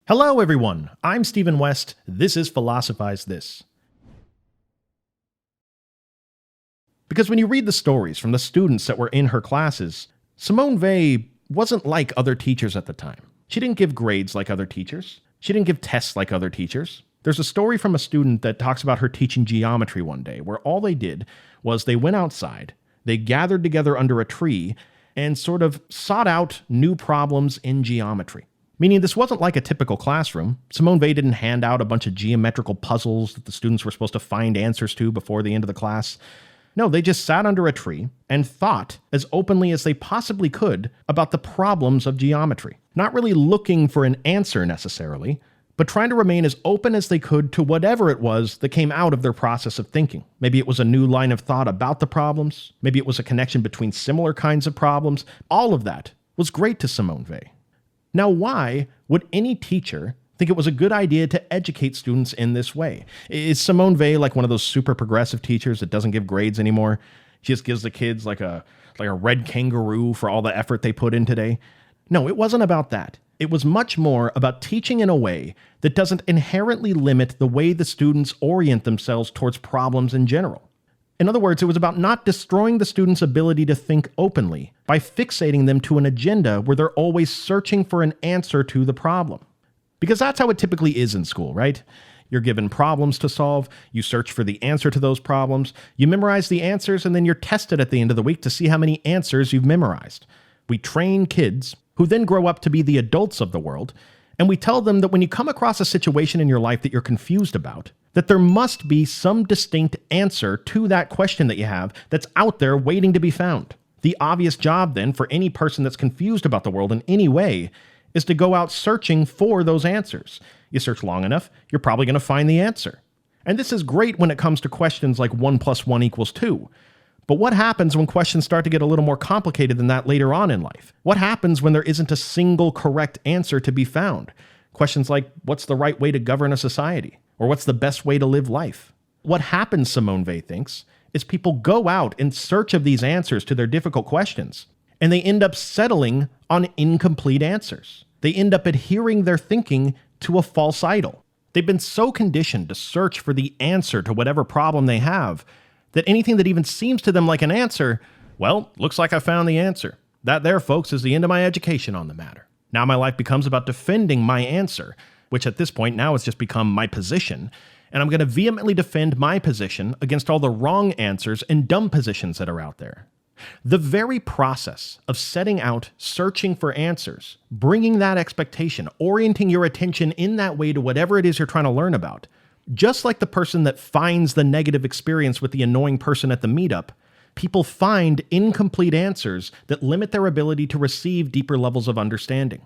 Hello, everyone. I'm Stephen West. This is Philosophize This. Because when you read the stories from the students that were in her classes, Simone Weil wasn't like other teachers at the time. She didn't give grades like other teachers. She didn't give tests like other teachers. There's a story from a student that talks about her teaching geometry one day, where all they did was they went outside, they gathered together under a tree, and sort of sought out new problems in geometry. Meaning this wasn't like a typical classroom. Simone Weil didn't hand out a bunch of geometrical puzzles that the students were supposed to find answers to before the end of the class. No, they just sat under a tree and thought as openly as they possibly could about the problems of geometry. Not really looking for an answer necessarily, but trying to remain as open as they could to whatever it was that came out of their process of thinking. Maybe it was a new line of thought about the problems. Maybe it was a connection between similar kinds of problems. All of that was great to Simone Weil. Now, why would any teacher think it was a good idea to educate students in this way? Is Simone Weil like one of those super progressive teachers that doesn't give grades anymore? She just gives the kids like a red kangaroo for all the effort they put in today? No, it wasn't about that. It was much more about teaching in a way that doesn't inherently limit the way the students orient themselves towards problems in general. In other words, it was about not destroying the students' ability to think openly by fixating them to an agenda where they're always searching for an answer to the problem. Because that's how it typically is in school, right? You're given problems to solve, you search for the answer to those problems, you memorize the answers, and then you're tested at the end of the week to see how many answers you've memorized. We train kids, who then grow up to be the adults of the world, and we tell them that when you come across a situation in your life that you're confused about, that there must be some distinct answer to that question that you have that's out there waiting to be found. The obvious job then for any person that's confused about the world in any way is to go out searching for those answers. You search long enough, you're probably going to find the answer. And this is great when it comes to questions like 1 + 1 = 2. But what happens when questions start to get a little more complicated than that later on in life? What happens when there isn't a single correct answer to be found? Questions like, what's the right way to govern a society? Or what's the best way to live life? What happens, Simone Weil thinks, is people go out in search of these answers to their difficult questions, and they end up settling on incomplete answers. They end up adhering their thinking to a false idol. They've been so conditioned to search for the answer to whatever problem they have that anything that even seems to them like an answer, well, looks like I found the answer. That there, folks, is the end of my education on the matter. Now my life becomes about defending my answer, which at this point now has just become my position, and I'm going to vehemently defend my position against all the wrong answers and dumb positions that are out there. The very process of setting out, searching for answers, bringing that expectation, orienting your attention in that way to whatever it is you're trying to learn about, just like the person that finds the negative experience with the annoying person at the meetup, people find incomplete answers that limit their ability to receive deeper levels of understanding.